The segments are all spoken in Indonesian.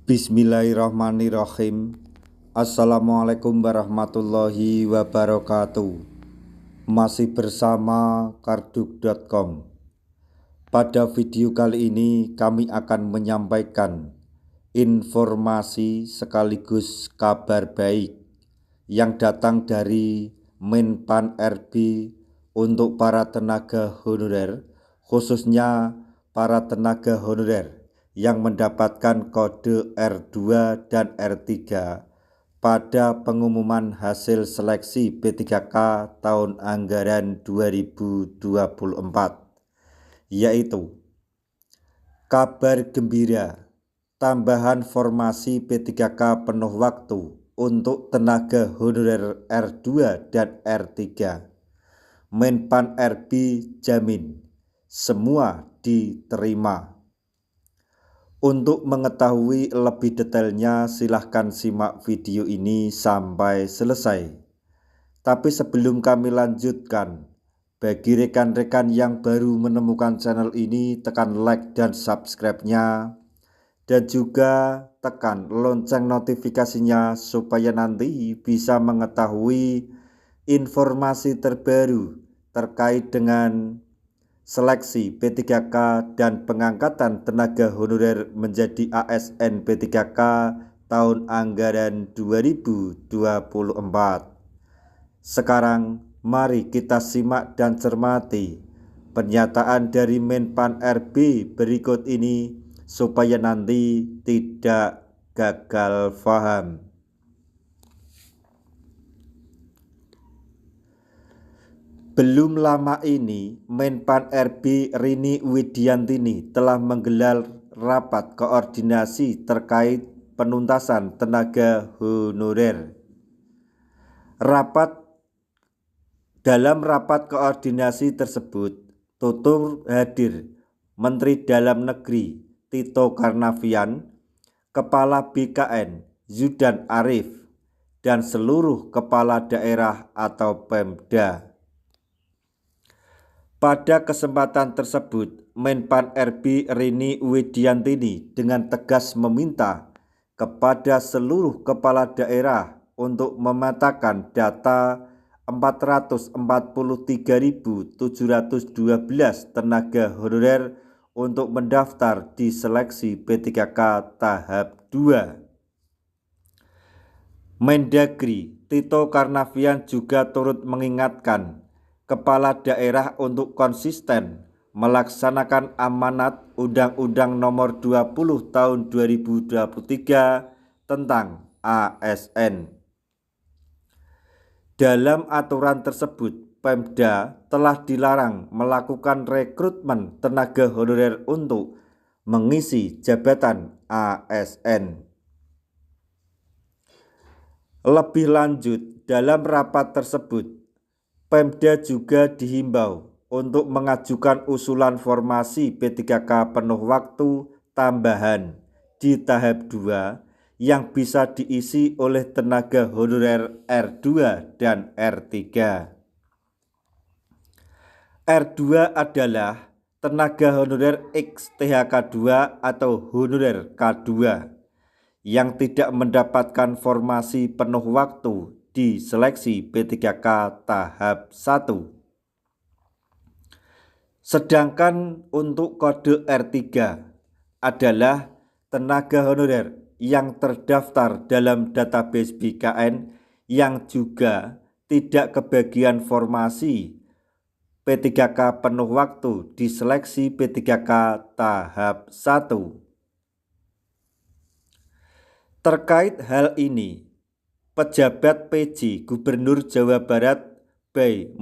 Bismillahirrahmanirrahim. Assalamualaikum warahmatullahi wabarakatuh. Masih bersama karduk.com. Pada video kali ini kami akan menyampaikan informasi sekaligus kabar baik yang datang dari Menpan RB untuk para tenaga honorer, khususnya para tenaga honorer yang mendapatkan kode R2 dan R3 pada pengumuman hasil seleksi P3K tahun anggaran 2024, yaitu kabar gembira, tambahan formasi P3K penuh waktu untuk tenaga honorer R2 dan R3. Menpan RB jamin semua diterima. Untuk mengetahui lebih detailnya silahkan simak video ini sampai selesai. Tapi sebelum kami lanjutkan, bagi rekan-rekan yang baru menemukan channel ini, tekan like dan subscribe-nya, dan juga tekan lonceng notifikasinya supaya nanti bisa mengetahui informasi terbaru terkait dengan seleksi P3K dan pengangkatan tenaga honorer menjadi ASN P3K tahun anggaran 2024. Sekarang mari kita simak dan cermati pernyataan dari Menpan RB berikut ini supaya nanti tidak gagal paham. Belum lama ini, Menpan RB Rini Widiantini telah menggelar rapat koordinasi terkait penuntasan tenaga honorer. Dalam rapat koordinasi tersebut, tutur hadir Menteri Dalam Negeri Tito Karnavian, Kepala BKN Zudan Arif, dan seluruh kepala daerah atau Pemda. Pada kesempatan tersebut, Menpan RB Rini Widiantini dengan tegas meminta kepada seluruh kepala daerah untuk memetakan data 443.712 tenaga honorer untuk mendaftar di seleksi P3K tahap 2. Mendagri Tito Karnavian juga turut mengingatkan kepala daerah untuk konsisten melaksanakan amanat Undang-Undang Nomor 20 Tahun 2023 tentang ASN. Dalam aturan tersebut, Pemda telah dilarang melakukan rekrutmen tenaga honorer untuk mengisi jabatan ASN. Lebih lanjut, dalam rapat tersebut, Pemda juga dihimbau untuk mengajukan usulan formasi P3K penuh waktu tambahan di tahap 2 yang bisa diisi oleh tenaga honorer R2 dan R3. R2 adalah tenaga honorer X THK2 atau honorer K2 yang tidak mendapatkan formasi penuh waktu di seleksi P3K tahap 1. Sedangkan untuk kode R3 adalah tenaga honorer yang terdaftar dalam database BKN yang juga tidak kebagian formasi P3K penuh waktu di seleksi P3K tahap 1. Terkait hal ini, pejabat PJ Gubernur Jawa Barat Bay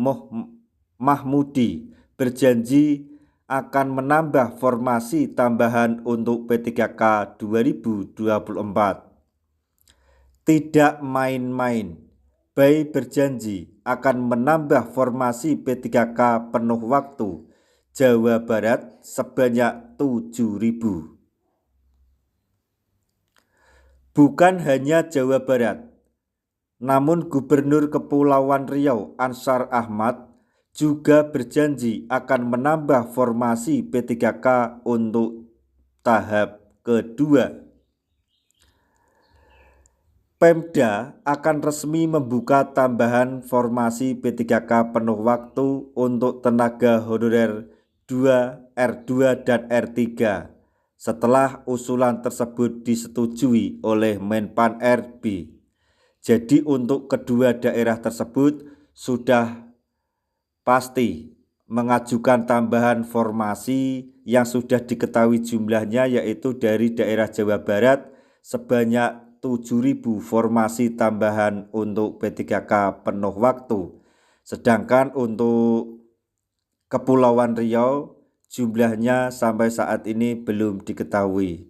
Mahmudi berjanji akan menambah formasi tambahan untuk P3K 2024. Tidak main-main, Bay berjanji akan menambah formasi P3K penuh waktu Jawa Barat sebanyak 7.000. Bukan hanya Jawa Barat, namun Gubernur Kepulauan Riau Ansar Ahmad juga berjanji akan menambah formasi P3K untuk tahap kedua. Pemda akan resmi membuka tambahan formasi P3K penuh waktu untuk tenaga honorer 2, R2, dan R3 setelah usulan tersebut disetujui oleh Menpan RB. Jadi untuk kedua daerah tersebut sudah pasti mengajukan tambahan formasi yang sudah diketahui jumlahnya, yaitu dari daerah Jawa Barat sebanyak 7.000 formasi tambahan untuk P3K penuh waktu. Sedangkan untuk Kepulauan Riau jumlahnya sampai saat ini belum diketahui.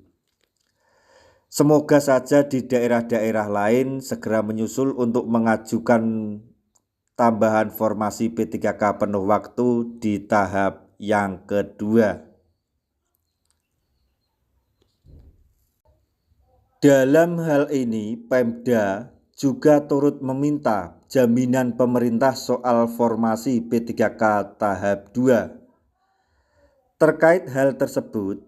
Semoga saja di daerah-daerah lain segera menyusul untuk mengajukan tambahan formasi P3K penuh waktu di tahap yang kedua. Dalam hal ini, Pemda juga turut meminta jaminan pemerintah soal formasi P3K tahap 2. Terkait hal tersebut,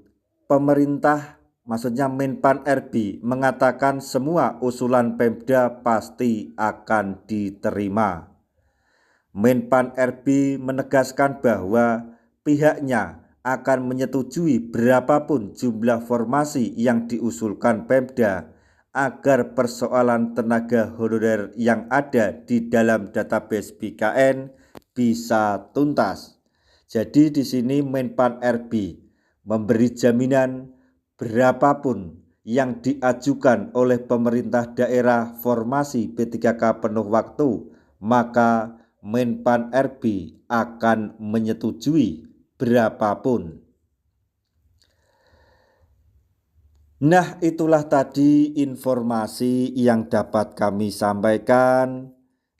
pemerintah, maksudnya Menpan RB, mengatakan semua usulan Pemda pasti akan diterima. Menpan RB menegaskan bahwa pihaknya akan menyetujui berapapun jumlah formasi yang diusulkan Pemda agar persoalan tenaga honorer yang ada di dalam database BKN bisa tuntas. Jadi di sini Menpan RB memberi jaminan berapapun yang diajukan oleh pemerintah daerah formasi P3K penuh waktu, maka Menpan RB akan menyetujui berapapun. Nah, itulah tadi informasi yang dapat kami sampaikan.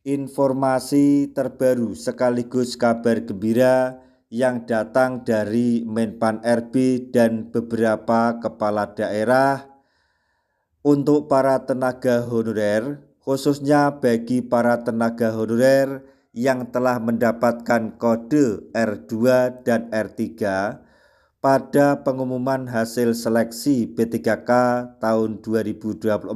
Informasi terbaru sekaligus kabar gembira yang datang dari Menpan RB dan beberapa kepala daerah untuk para tenaga honorer, khususnya bagi para tenaga honorer yang telah mendapatkan kode R2 dan R3 pada pengumuman hasil seleksi P3K tahun 2024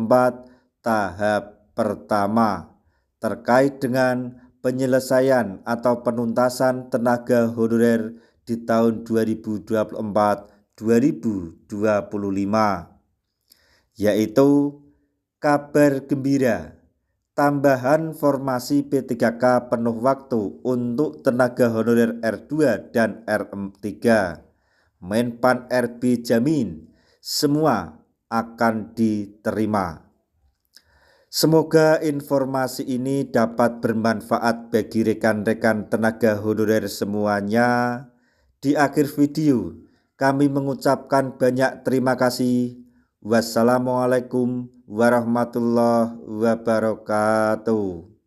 tahap pertama terkait dengan penyelesaian atau penuntasan tenaga honorer di tahun 2024-2025, yaitu kabar gembira tambahan formasi P3K penuh waktu untuk tenaga honorer R2 dan R3. Menpan RB jamin semua akan diterima. Semoga informasi ini dapat bermanfaat bagi rekan-rekan tenaga honorer semuanya. Di akhir video, kami mengucapkan banyak terima kasih. Wassalamualaikum warahmatullahi wabarakatuh.